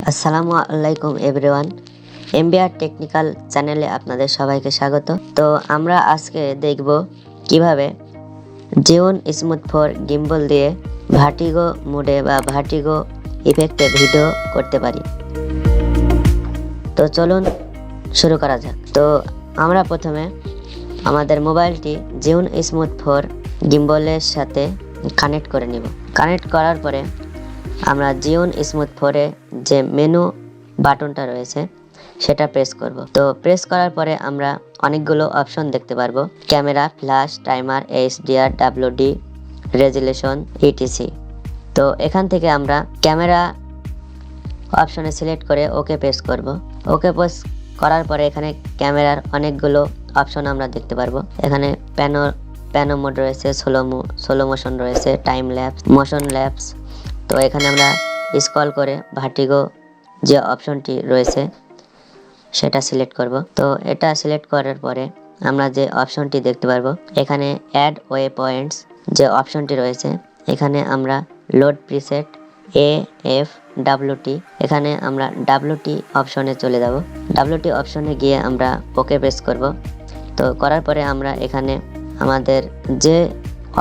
আসসালামু আলাইকুম everyone, MBR technical চ্যানেলে আপনাদের সবাইকে স্বাগত। তো আমরা আজকে দেখব কিভাবে জিওন স্মুথ ফর গিম্বল দিয়ে ভার্টিগো মোডে বা ভার্টিগো ইফেক্টে ভিডিও করতে পারি। তো চলুন শুরু করা যাক। তো আমরা প্রথমে আমাদের মোবাইলটি জিওন স্মুথ ফর গিম্বলের সাথে কানেক্ট করে নিব। কানেক্ট করার পরে আমরা জিওন স্মুথ ফোরে যে মেনু বাটনটা রয়েছে সেটা প্রেস করব। তো প্রেস করার পরে আমরা অনেকগুলো অপশন দেখতে পারবো: camera, flash, timer, HDR, WD, resolution, etc. তো এখান থেকে আমরা ক্যামেরা অপশনে সিলেক্ট করে ওকে প্রেস করব। ওকে প্রেস করার পরে এখানে ক্যামেরার অনেকগুলো অপশন আমরা দেখতে পারবো। এখানে প্যানো মোড রয়েছে, স্লো মোশন রয়েছে, টাইম ল্যাপস, মোশন ল্যাপস। তো এখানে আমরা স্ক্রল করে ভার্টিগো যে অপশনটি রয়েছে সেটা সিলেক্ট করব। তো এটা সিলেক্ট করার পরে আমরা যে অপশনটি দেখতে পারবো, এখানে অ্যাড ওয়ে পয়েন্টস যে অপশনটি রয়েছে, এখানে আমরা লোড প্রিসেট AFWT, এখানে আমরা WT অপশনে চলে যাব। WT অপশনে গিয়ে আমরা ওকে প্রেস করব। তো করার পরে আমরা এখানে আমাদের যে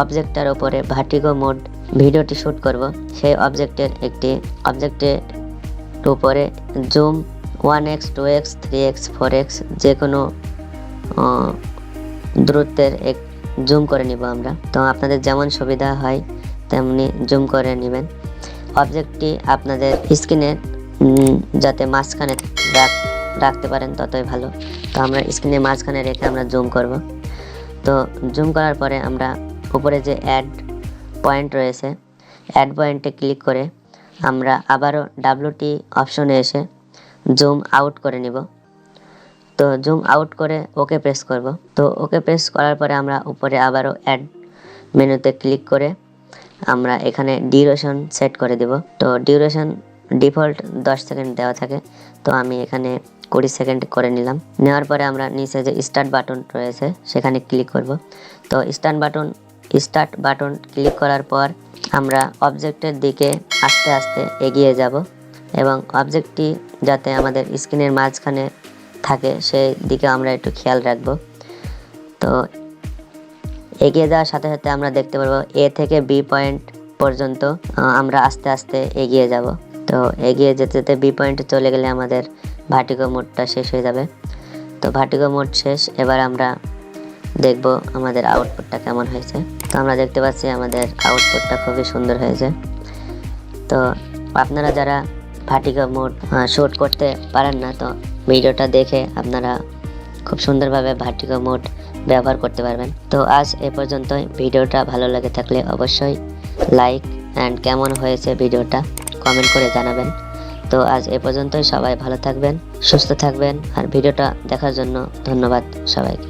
অবজেক্টটার উপরে ভার্টিগো মোড ভিডিওটি শ্যুট করব সেই অবজেক্টের উপরে zoom 1x 2x 3x 4x যে কোনো দূরত্বের জুম করে নিব আমরা। তো আপনাদের যেমন সুবিধা হয় তেমনি জুম করে নেবেন। অবজেক্টটি আপনাদের স্ক্রিনের যাতে মাঝখানে রাখতে পারেন ততই ভালো। তো আমরা স্ক্রিনের মাঝখানে রেখে আমরা জুম করব। তো জুম করার পরে আমরা উপরে যে অ্যাড পয়েন্ট রয়েছে, অ্যাড পয়েন্টে ক্লিক করে আমরা আবারও WT অপশনে এসে জুম আউট করে নিব। তো জুম আউট করে ওকে প্রেস করব। তো ওকে প্রেস করার পরে আমরা উপরে আবারও অ্যাড মেনুতে ক্লিক করে আমরা এখানে ডিউরেশন সেট করে দেব। তো ডিউরেশন ডিফল্ট 10 সেকেন্ড দেওয়া থাকে, তো আমি এখানে 20 সেকেন্ড করে নিলাম। নেওয়ার পরে আমরা নিচে যে স্টার্ট বাটন রয়েছে সেখানে ক্লিক করব। তো স্টার্ট বাটন ক্লিক করার পর আমরা অবজেক্টের দিকে আস্তে আস্তে এগিয়ে যাব এবং অবজেক্টটি যাতে আমাদের স্ক্রিনের মাঝখানে থাকে সেই দিকে আমরা একটু খেয়াল রাখব। তো এগিয়ে যাওয়ার সাথে সাথে আমরা দেখতে পারবো A থেকে B পয়েন্ট পর্যন্ত আমরা আস্তে আস্তে এগিয়ে যাব। তো এগিয়ে যেতে যেতে B পয়েন্টে চলে গেলে আমাদের ভার্টিগো মোডটা শেষ হয়ে যাবে। তো ভার্টিগো মোড শেষ। এবার আমরা দেখব আমাদের আউটপুটটা কেমন হয়েছে। তো আমরা দেখতে পাচ্ছি আমাদের আউটপুটটা খুবই সুন্দর হয়েছে। তো আপনারা যারা ভার্টিগো মোড শ্যুট করতে পারেন না, তো ভিডিওটা দেখে আপনারা খুব সুন্দরভাবে ভার্টিগো মোড ব্যবহার করতে পারবেন। তো আজ এ পর্যন্তই। ভিডিওটা ভালো লাগে থাকলে অবশ্যই লাইক অ্যান্ড কেমন হয়েছে ভিডিওটা কমেন্ট করে জানাবেন। তো আজ এ পর্যন্তই। সবাই ভালো থাকবেন, সুস্থ থাকবেন, আর ভিডিওটা দেখার জন্য ধন্যবাদ সবাইকে।